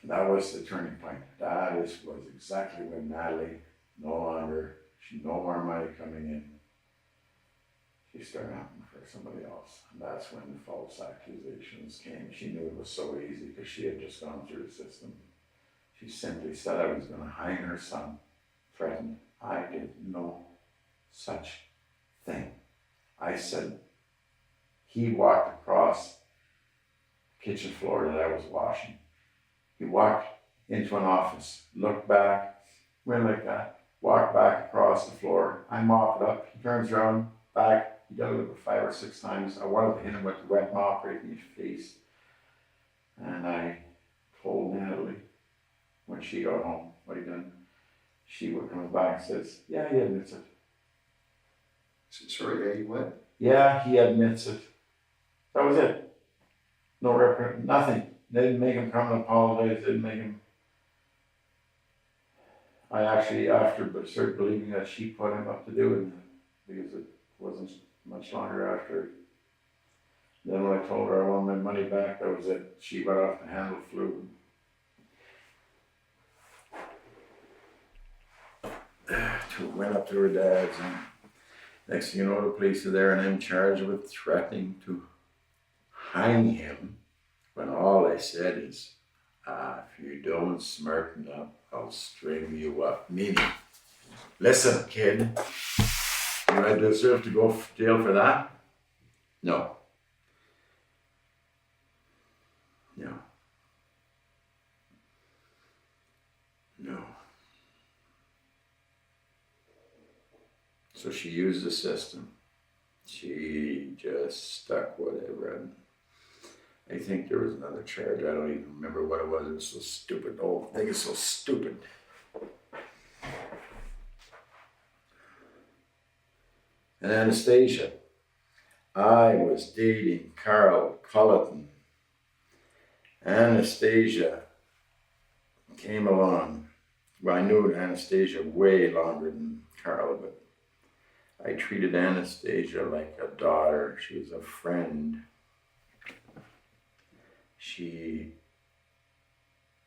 That was the turning point. Was exactly when Natalie she no more money coming in. She started hunting for somebody else. And that's when the false accusations came. She knew it was so easy because she had just gone through the system. She simply said I was going to hang her son, threatened. I did no such thing. I said, he walked across the kitchen floor that I was washing. He walked into an office, looked back, went like that, walked back across the floor. I mop it up. He turns around, back. He did it 5 or 6 times. I wanted to hit him with the wet mop right in his face. And I told Natalie when she got home what he done. She would come back and says, yeah, he admits it. Sorry, yeah, you what? Yeah, he admits it. That was it. No record, nothing. They didn't make him come and apologize. They didn't make him. I actually, after started believing that she put him up to do it, because it wasn't much longer after. Then when I told her I want my money back, that was it. She went off the handle, flew. Went up to her dad's, and next thing you know, the police are there, and I'm charged with threatening to hang him, when all I said is, if you don't smarten up, I'll string you up. Meaning, listen, kid, do I deserve to go to jail for that? No. No. No. So she used the system. She just stuck whatever. And I think there was another charge. I don't even remember what it was. It was so stupid. The whole thing is so stupid. And Anastasia. I was dating Carl Culleton. Anastasia came along. Well, I knew Anastasia way longer than Carl, but I treated Anastasia like a daughter. She was a friend. She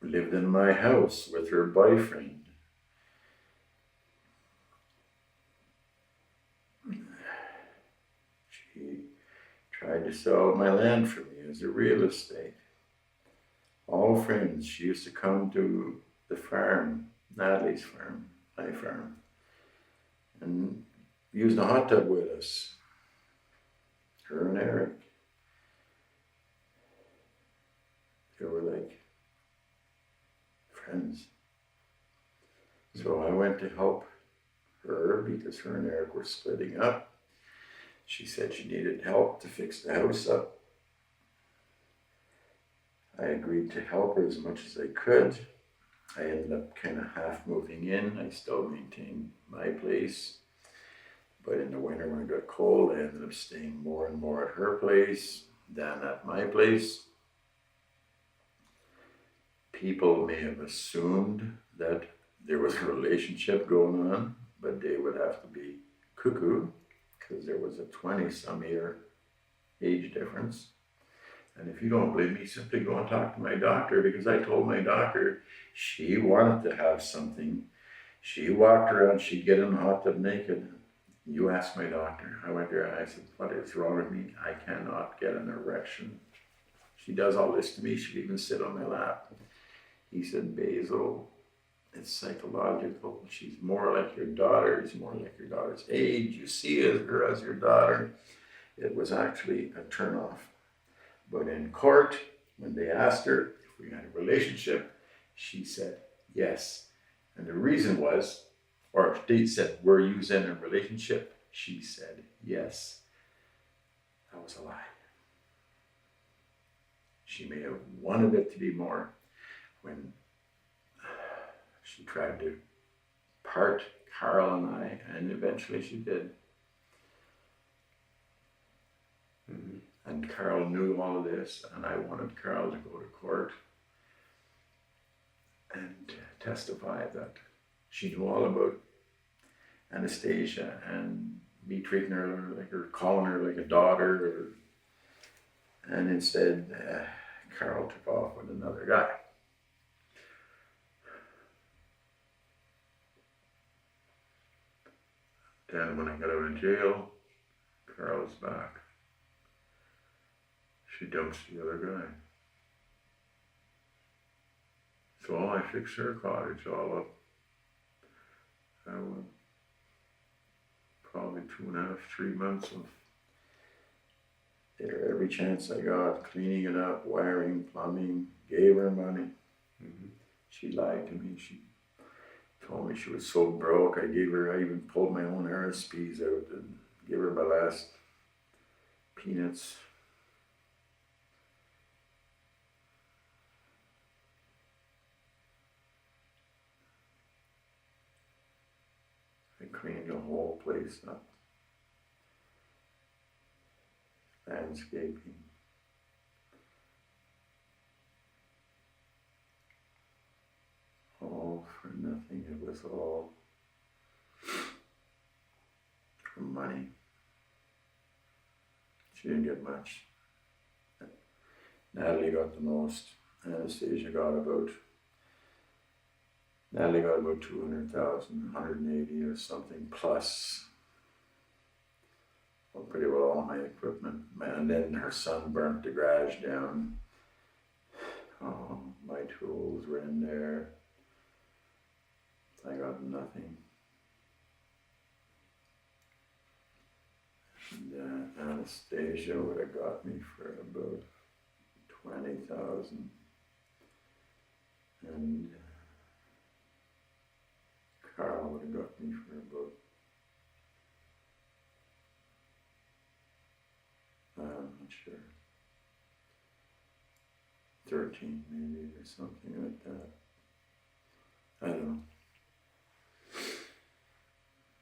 lived in my house with her boyfriend. She tried to sell my land for me as a real estate. All friends. She used to come to the farm, Natalie's farm, my farm, and use the hot tub with us. Her and Eric. They were like friends. So I went to help her because her and Eric were splitting up. She said she needed help to fix the house up. I agreed to help her as much as I could. I ended up kind of half moving in. I still maintained my place. But in the winter when it got cold, I ended up staying more and more at her place than at my place. People may have assumed that there was a relationship going on, but they would have to be cuckoo because there was a 20-some-year age difference. And if you don't believe me, simply go and talk to my doctor, because I told my doctor she wanted to have something. She walked around, she'd get in the hot tub naked. You ask my doctor. I went there and I said, what is wrong with me? I cannot get an erection. She does all this to me. She'd even sit on my lap. He said, Basil, it's psychological. She's more like your daughter. She's more like your daughter's age. You see her as your daughter. It was actually a turnoff. But in court, when they asked her if we had a relationship, she said yes. And the reason was, or they said, were you in a relationship? She said yes. That was a lie. She may have wanted it to be more when she tried to part Carl and I, and eventually she did. Mm-hmm. And Carl knew all of this, and I wanted Carl to go to court and testify that she knew all about Anastasia and me treating her like, or calling her like a daughter, and instead Carl took off with another guy. Then when I got out of jail, Carol's back. She dumps the other guy. So I fixed her cottage all up. I went probably 2.5, 3 months of did her every chance I got, cleaning it up, wiring, plumbing, gave her money. Mm-hmm. She lied to me. She told me she was so broke. I even pulled my own RSPs out and gave her my last peanuts. I cleaned the whole place up. Landscaping. All for nothing. It was all for money. She didn't get much. Natalie got the most. Anastasia got about 200,000, 180 or something plus. Well, pretty well all my equipment. And then her son burnt the garage down. Oh, my tools were in there. I got nothing. And Anastasia would have got me for about 20,000. And Carl would have got me for about, I'm not sure, 13 maybe or something like that. I don't know.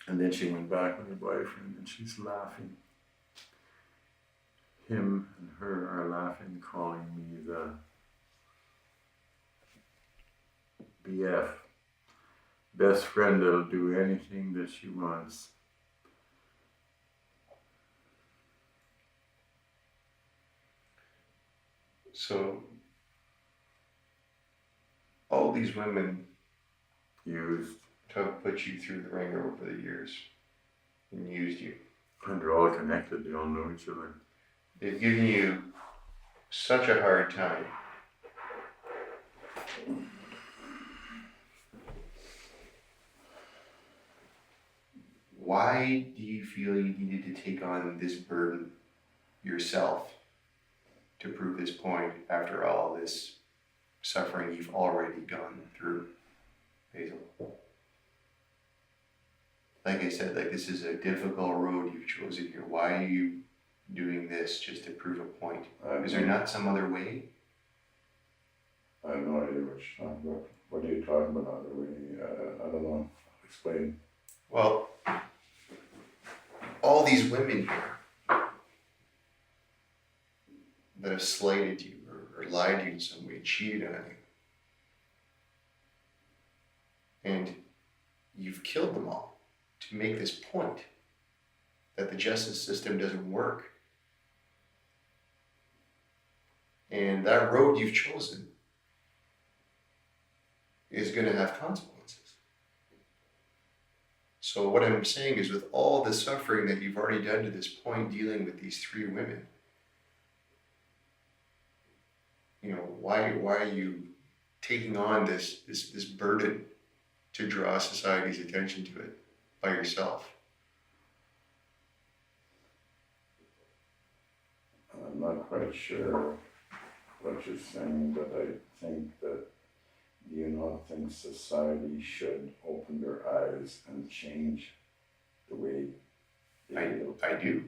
And then she went back with her boyfriend and she's laughing. Him and her are laughing, calling me the BF. Best friend that'll do anything that she wants. So, all these women used have put you through the ringer over the years and used you. And they're all connected, they all know each other. They've given you such a hard time. Why do you feel you needed to take on this burden yourself to prove this point after all this suffering you've already gone through, Basil? Like I said, this is a difficult road you've chosen here. Why are you doing this just to prove a point? Is there not some other way? I have no idea what you're talking about. What are you talking about other way? I don't know. Explain. Well, all these women here that have slighted you or lied to you in some way, cheated on you, and you've killed them all to make this point that the justice system doesn't work. And that road you've chosen is going to have consequences. So what I'm saying is, with all the suffering that you've already done to this point dealing with these 3 women, why are you taking on this burden to draw society's attention to it by yourself? I'm not quite sure what you're saying, but I think that, do you not think society should open their eyes and change the way they feel? I do.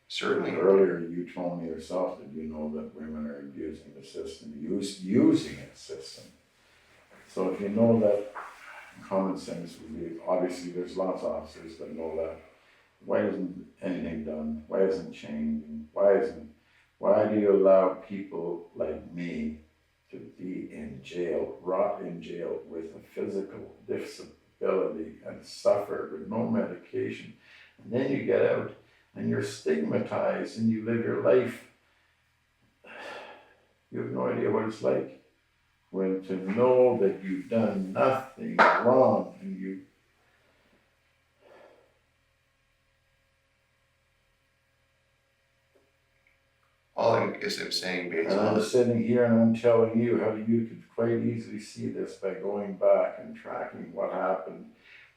Certainly. Earlier you told me yourself that you know that women are abusing the system, using a system. So if you know that, common sense would be, obviously there's lots of officers that know that. Why isn't anything done? Why isn't changing? Why do you allow people like me to be in jail, rot in jail with a physical disability and suffer with no medication? And then you get out and you're stigmatized and you live your life. You have no idea what it's like when to know that you've done nothing wrong and you guess I'm saying, And Basil, I'm sitting here and I'm telling you how you could quite easily see this by going back and tracking what happened,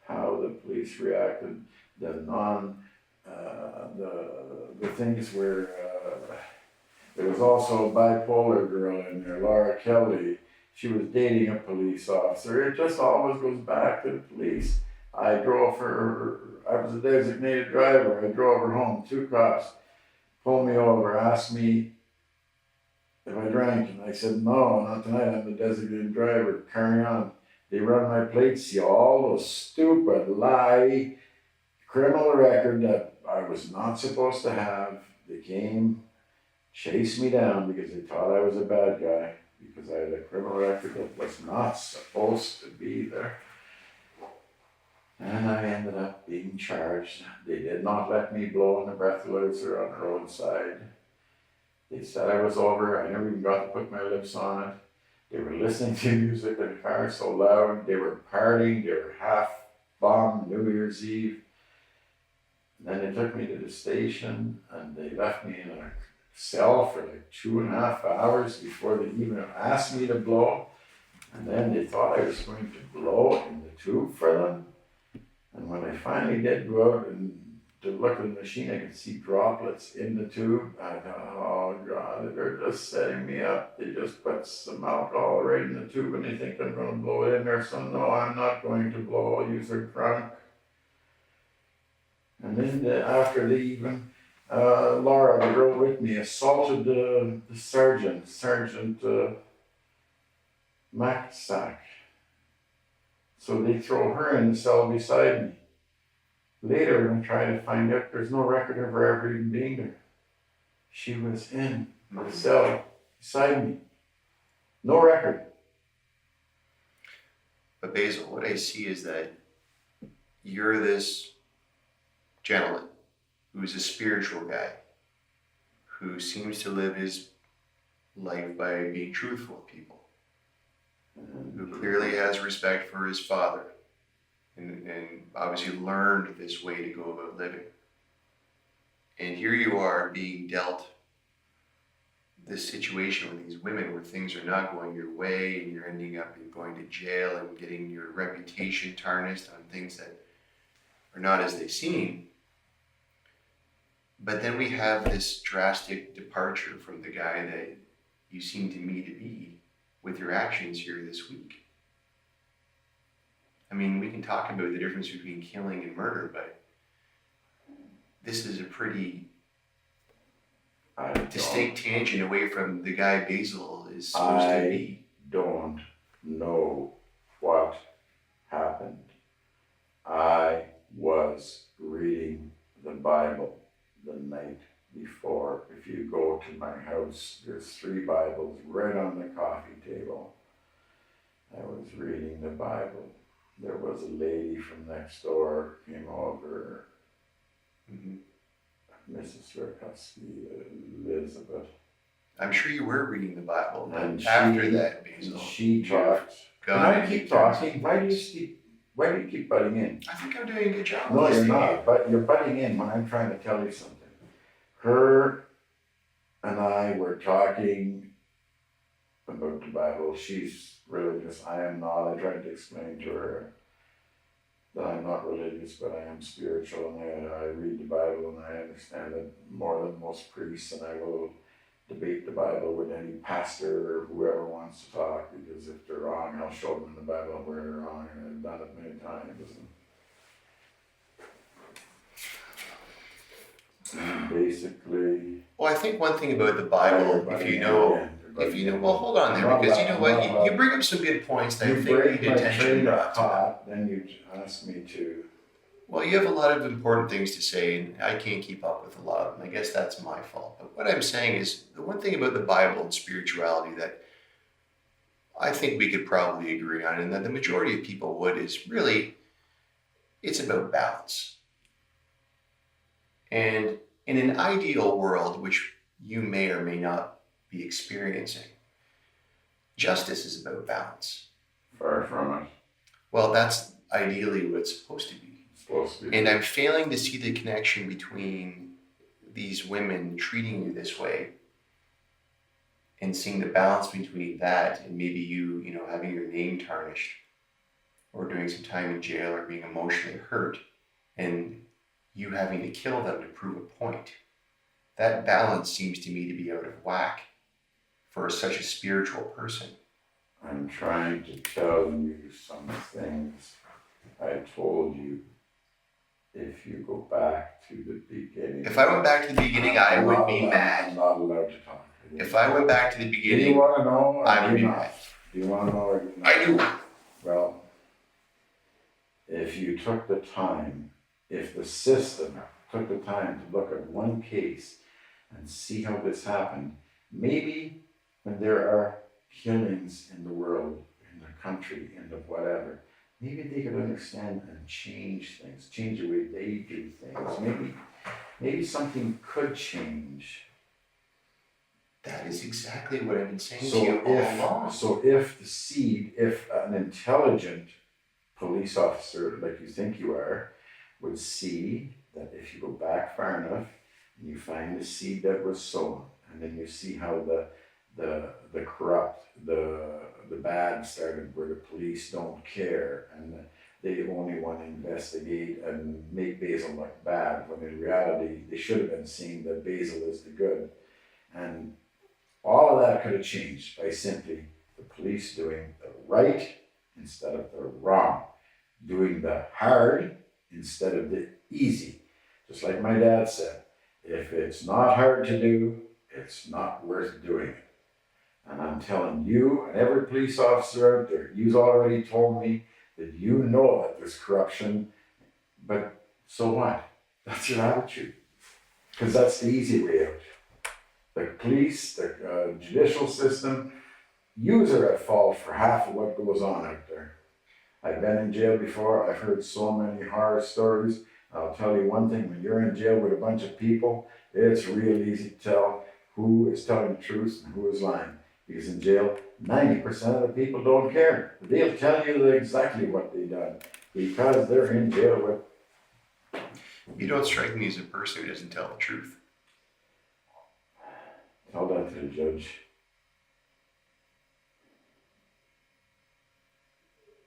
how the police reacted, the the things where there was also a bipolar girl in there, Laura Kelly. She was dating a police officer. It just always goes back to the police. I drove her, I was a designated driver. I drove her home. 2 cops pulled me over, asked me if I drank, and I said, no, not tonight, I'm the designated driver, carry on. They run my plates, see all those stupid lie, criminal record that I was not supposed to have. They came, chased me down because they thought I was a bad guy, because I had a criminal record that was not supposed to be there. And I ended up being charged. They did not let me blow on the breathalyzer on the roadside. They said I was over. I never even got to put my lips on it. They were listening to music in the car so loud. They were partying. They were half-bombed New Year's Eve. And then they took me to the station and they left me in a cell for like 2.5 hours before they even asked me to blow. And then they thought I was going to blow in the tube for them. And when I finally did go out and to look at the machine, I could see droplets in the tube. I thought, oh God, they're just setting me up. They just put some alcohol right in the tube and they think I'm going to blow it in there. So no, I'm not going to blow. I'll use their trunk. And then after they even, Laura, the girl with me, assaulted the sergeant, Sergeant Macsack. So they throw her in the cell beside me. Later, we're going to try to find out there's no record of her ever even being there. She was in the cell beside me. No record. But Basil, what I see is that you're this gentleman who's a spiritual guy, who seems to live his life by being truthful with people, who clearly has respect for his father, and obviously learned this way to go about living. And here you are being dealt this situation with these women where things are not going your way and you're ending up going to jail and getting your reputation tarnished on things that are not as they seem. But then we have this drastic departure from the guy that you seem to me to be with your actions here this week. I mean, we can talk about the difference between killing and murder, but this is a pretty distinct tangent away from the guy Basil is supposed to be. I don't know what happened. I was reading the Bible the night before. If you go to my house, there's 3 Bibles right on the coffee table. I was reading the Bible. There was a lady from next door came over, Mrs. Rikowski, Elizabeth. I'm sure you were reading the Bible, And but after that, Basil, she talked. Can I keep talking? Why do you keep butting in? I think I'm doing a good job. No, you're not. But you're butting in when I'm trying to tell you something. Her and I were talking about the Bible. She's religious. I am not. I tried to explain to her that I'm not religious, but I am spiritual, and I read the Bible, and I understand it more than most priests, and I will debate the Bible with any pastor or whoever wants to talk, because if they're wrong, I'll show them in the Bible where they're wrong, and I've done it many times. And basically, well, I think one thing about the Bible, if you know, well, hold on there, because you know what, you bring up some good points that I think need attention brought to. Then you ask me to. Well, you have a lot of important things to say, and I can't keep up with a lot of them. I guess that's my fault. But what I'm saying is, the one thing about the Bible and spirituality that I think we could probably agree on, and that the majority of people would, is really, it's about balance. And in an ideal world, which you may or may not be experiencing, justice is about balance. Far from it. Well, that's ideally what it's supposed to be. Supposed to be. And I'm failing to see the connection between these women treating you this way and seeing the balance between that and maybe you know, having your name tarnished or doing some time in jail or being emotionally hurt and you having to kill them to prove a point. That balance seems to me to be out of whack for such a spiritual person. I'm trying to tell you some things I told you. If you go back to the beginning. If I went back to the beginning, I would be mad. I'm not allowed to talk. If I went back to the Do beginning, you want to know? I would be mad. Do you want to know? Or do you not? I do. Well, if you took the time, if the system took the time to look at one case and see how this happened, maybe when there are killings in the world, in the country, in the whatever, maybe they could understand and change things, change the way they do things. Maybe something could change. That is exactly what I've been saying to you all along. So if if an intelligent police officer, like you think you are, would see that if you go back far enough and you find the seed that was sown, and then you see how the corrupt, the bad started where the police don't care and they only want to investigate and make Basil look bad, when in reality they should have been seeing that Basil is the good. And all of that could have changed by simply the police doing the right instead of the wrong, doing the hard instead of the easy. Just like my dad said, if it's not hard to do, it's not worth doing it. And I'm telling you and every police officer out there, you've already told me that you know that there's corruption, but so what? That's your attitude. Because that's the easy way out. The police, the judicial system, yous are at fault for half of what goes on out there. I've been in jail before. I've heard so many horror stories. I'll tell you one thing, when you're in jail with a bunch of people, it's real easy to tell who is telling the truth and who is lying. Because in jail, 90% of the people don't care. They'll tell you exactly what they've done because they're in jail with. You don't strike me as a person who doesn't tell the truth. Tell that to the judge.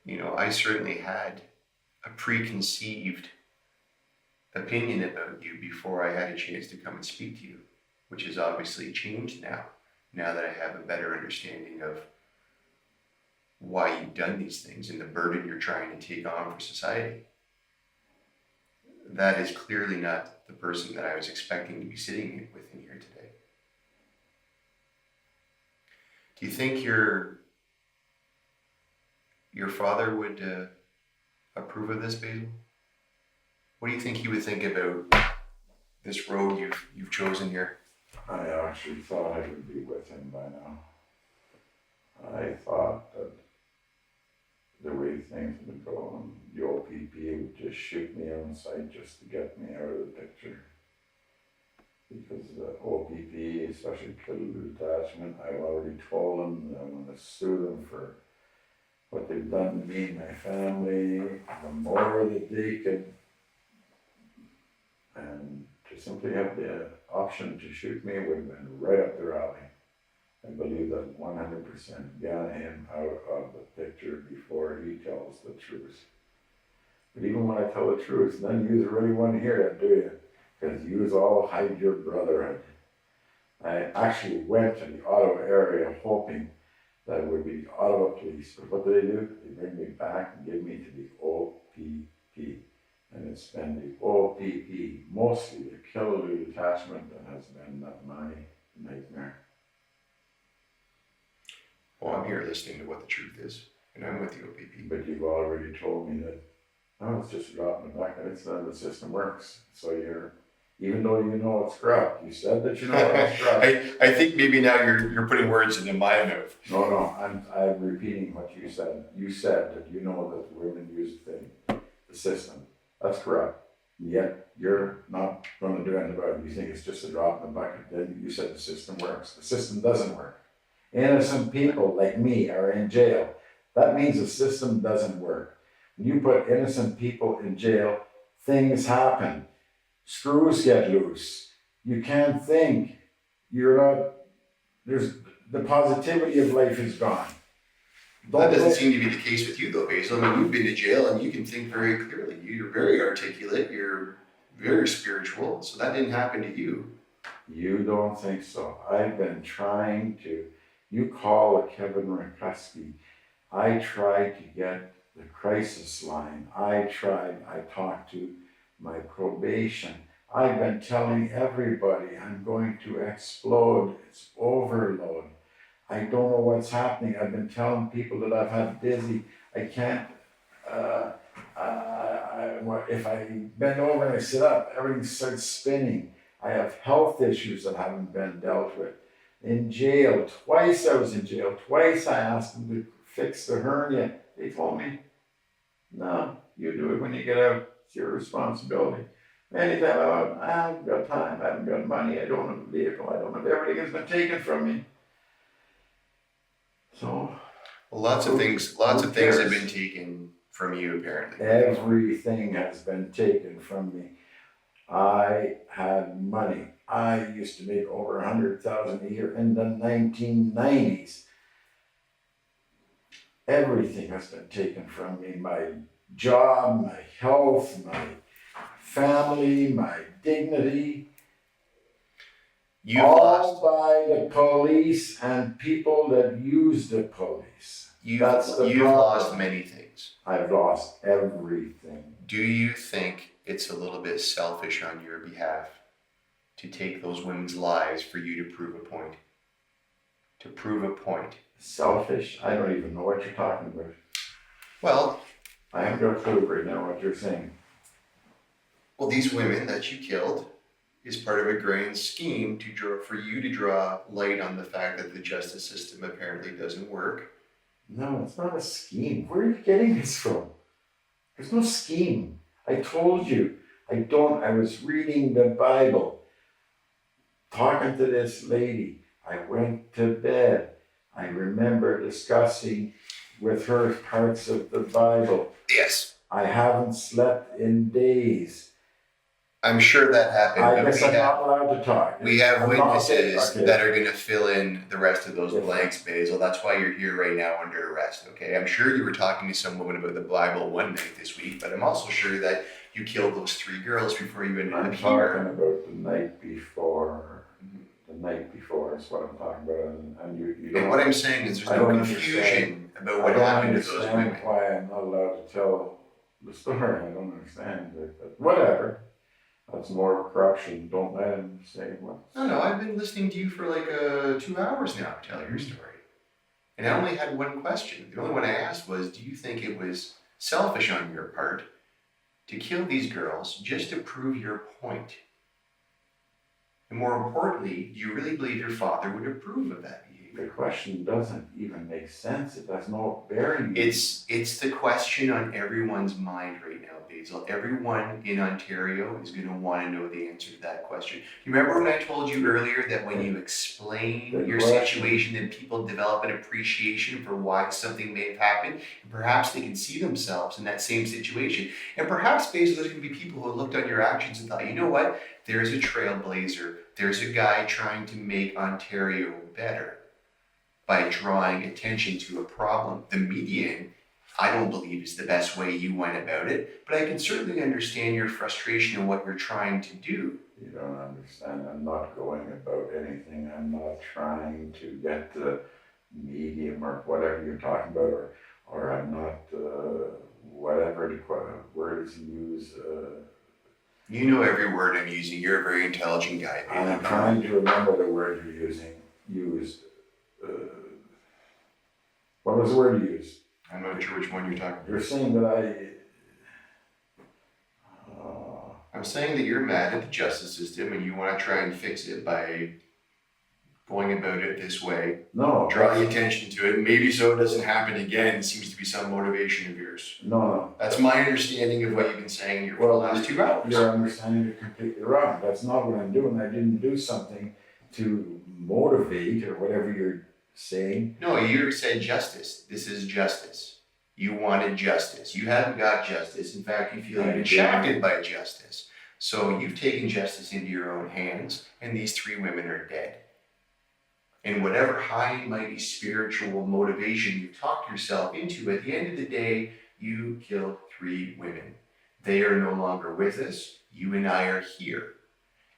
You know, I certainly had a preconceived opinion about you before I had a chance to come and speak to you, which has obviously changed now that I have a better understanding of why you've done these things and the burden you're trying to take on for society. That is clearly not the person that I was expecting to be sitting with in here today. Do you think your father would approve of this, Basil? What do you think he would think about this road you've chosen here? I actually thought I would be with him by now. I thought that the way things would go, the OPP would just shoot me on sight just to get me out of the picture. Because the OPP, especially Killaloe Detachment, I've already told them that I'm going to sue them for what they've done to me and my family. The more that they could, and to simply have the option to shoot me would have been right up their alley. I believe that 100% get him out of the picture before he tells the truth. But even when I tell the truth, then you really want to hear that, do you? Because you all hide your brotherhood. I actually went to the Ottawa area hoping that it would be the Ottawa police. But what do? They bring me back and give me to the OPP. And it's been the OPP, mostly the Killaloe Detachment, that has been my nightmare. Well, I'm here listening to what the truth is, and I'm with the OPP. But you've already told me that, oh, it's just a drop in the bucket. It's the system works. So even though you know it's corrupt, you said that you know it's corrupt. I think maybe now you're putting words into my mouth. No, I'm repeating what you said. You said that you know that the women use the system. That's corrupt. Yet you're not going to do anything about it. You think it's just a drop in the bucket. Then you said the system works. The system doesn't work. Innocent people like me are in jail. That means the system doesn't work. When you put innocent people in jail, things happen. Screws get loose. You can't think. You're the positivity of life is gone. That doesn't seem to be the case with you though, Basil. I mean, you've been to jail and you can think very clearly. You're very articulate, you're very spiritual, so that didn't happen to you. You don't think so. I've been trying to, you call a Kevin Rakuski. I tried to get the crisis line. I talked to my probation. I've been telling everybody I'm going to explode. It's overload. I don't know what's happening. I've been telling people that I've had dizzy. I can't, if I bend over and I sit up, everything starts spinning. I have health issues that haven't been dealt with. In jail, twice I was in jail. Twice I asked them to fix the hernia. They told me, no, you do it when you get out. It's your responsibility. Anytime I haven't got time, I haven't got money, I don't have a vehicle, I don't have everything has been taken from me. So. Well, lots of things have been taken from you apparently. Everything has been taken from me. I had money. I used to make over 100,000 a year in the 1990s. Everything has been taken from me. My job, my health, my family, my dignity. All by the police and people that use the police. You've lost many things. I've lost everything. Do you think it's a little bit selfish on your behalf to take those women's lives for you to prove a point? To prove a point. Selfish? I don't even know what you're talking about. Well, I haven't got a clue right now what you're saying. Well, these women that you killed is part of a grand scheme for you to draw light on the fact that the justice system apparently doesn't work. No, it's not a scheme. Where are you getting this from? There's no scheme. I told you, I was reading the Bible, talking to this lady. I went to bed. I remember discussing with her parts of the Bible. Yes. I haven't slept in days. I'm sure that happened. I guess I'm not allowed to talk. We have witnesses that are going to fill in the rest of those blanks, Basil. That's why you're here right now under arrest, okay? I'm sure you were talking to some woman about the Bible one night this week, but I'm also sure that you killed those 3 girls before you ended up here. I'm talking about the night before. The night before is what I'm talking about. And you don't. And what I'm saying is there's no confusion about what happened to those women. I don't understand why I'm not allowed to tell the story. I don't understand it, but whatever. That's more corruption. Don't let him say what. No, I've been listening to you for like 2 hours now tell your story. And I only had one question. The only one I asked was, do you think it was selfish on your part to kill these girls just to prove your point? And more importantly, do you really believe your father would approve of that behavior? The question doesn't even make sense. It has no bearing. It's the question on everyone's mind right now, Basil. Everyone in Ontario is going to want to know the answer to that question. You remember when I told you earlier that when you explain your situation, then people develop an appreciation for why something may have happened, and perhaps they can see themselves in that same situation. And perhaps, Basil, there's going to be people who looked on your actions and thought, you know what? There's a trailblazer. There's a guy trying to make Ontario better by drawing attention to a problem. The median, I don't believe, is the best way you went about it, but I can certainly understand your frustration and what you're trying to do. You don't understand. I'm not going about anything. I'm not trying to get the medium or whatever you're talking about, or I'm not, whatever the words you use. You know every word I'm using. You're a very intelligent guy. I'm trying to remember the word you're used. What was the word you used? I'm not sure which one you're talking about. You're saying that I'm saying that you're mad at the justice system and you want to try and fix it by going about it this way. No. Drawing attention to it. Maybe so it doesn't happen again seems to be some motivation of yours. No. That's my understanding of what you've been saying here for the last 2 hours. Your understanding is completely wrong. That's not what I'm doing. I didn't do something to motivate or whatever you're saying. No, you said justice. This is justice. You wanted justice. You haven't got justice. In fact, you feel you've been shafted by justice. So you've taken justice into your own hands, and these 3 women are dead. And whatever high and mighty spiritual motivation you talk yourself into, at the end of the day, you killed 3 women. They are no longer with us. You and I are here.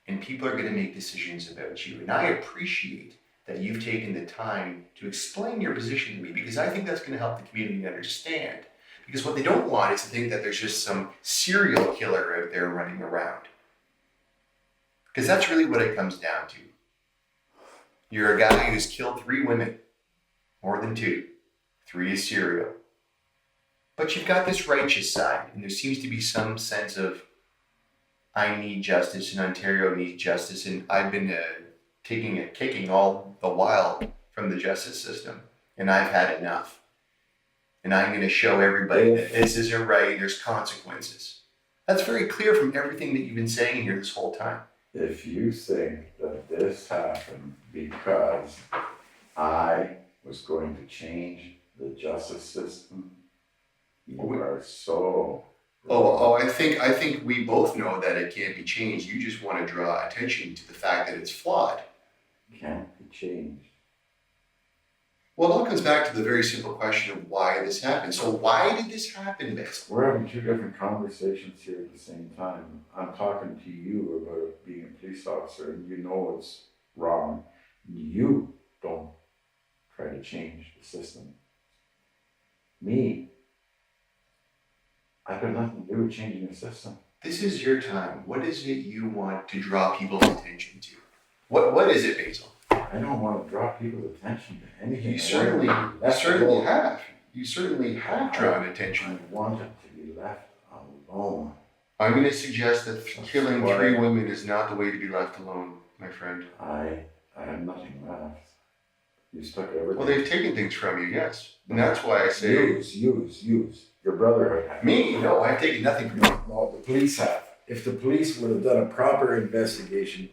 And people are going to make decisions about you. And I appreciate that you've taken the time to explain your position to me, because I think that's going to help the community understand. Because what they don't want is to think that there's just some serial killer out there running around. Because that's really what it comes down to. You're a guy who's killed 3 women, more than 2. 3 is serial. But you've got this righteous side, and there seems to be some sense of, I need justice, and Ontario needs justice, and I've been kicking all the while from the justice system, and I've had enough. And I'm going to show everybody that this isn't right, there's consequences. That's very clear from everything that you've been saying here this whole time. If you think that this happened because I was going to change the justice system, you are so Oh, I think we both know that it can't be changed. You just want to draw attention to the fact that it's flawed. Can't be changed. Well, it all comes back to the very simple question of why this happened. So why did this happen, Basil? We're having 2 different conversations here at the same time. I'm talking to you about being a police officer, and you know it's wrong. You don't try to change the system. Me, I've got nothing to do with changing the system. This is your time. What is it you want to draw people's attention to? What is it, Basil? I don't want to draw people's attention to anything. You certainly have. You certainly have drawn attention. I want it to be left alone. I'm going to suggest that killing 3 women is not the way to be left alone, my friend. I have nothing left. You stuck everything. Well, they've taken things from you, yes. And that's why I say... Use. Your brother had. Me? No, I've taken nothing from you. No, the police have. If the police would have done a proper investigation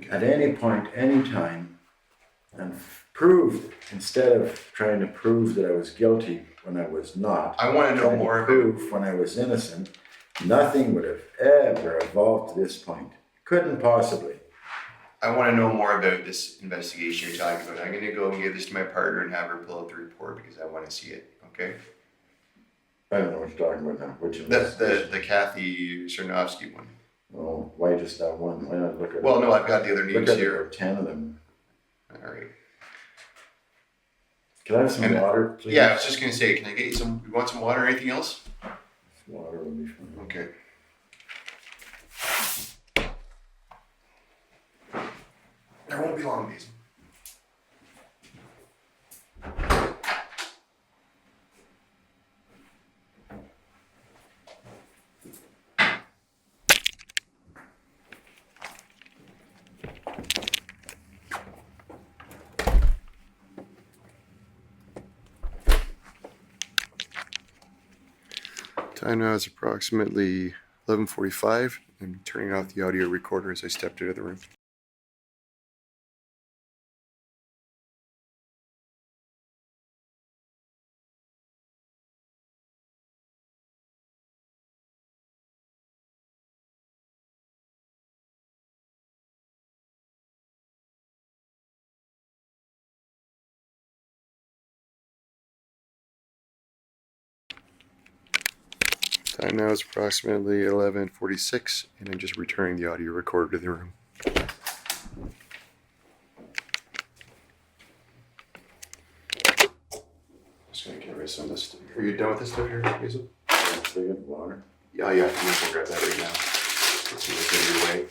at any point, any time, and proved, instead of trying to prove that I was guilty when I was not, I want to know more about... proof when I was innocent, nothing would have ever evolved to this point. Couldn't possibly. I want to know more about this investigation you're talking about. I'm going to go and give this to my partner and have her pull out the report because I want to see it, okay? I don't know what you're talking about now. Which That's the Kathy Cernovsky one. Oh, why just that one? Why not look at? Well, no, I've got the other names look at here. 10 of them. All right. Can I have some water, please? Yeah, I was just going to say, can I get you some? You want some water or anything else? Water would be fine. Okay. There won't be long, Basil. Time now is approximately 11:45. I'm turning off the audio recorder as I stepped out of the room. Time now is approximately 11:46, and I'm just returning the audio recorder to the room. Just gonna get rid of some of this stuff. Are you done with this stuff here, Basil? Water. Yeah, I'm gonna grab that right now. Let's see what's in your way.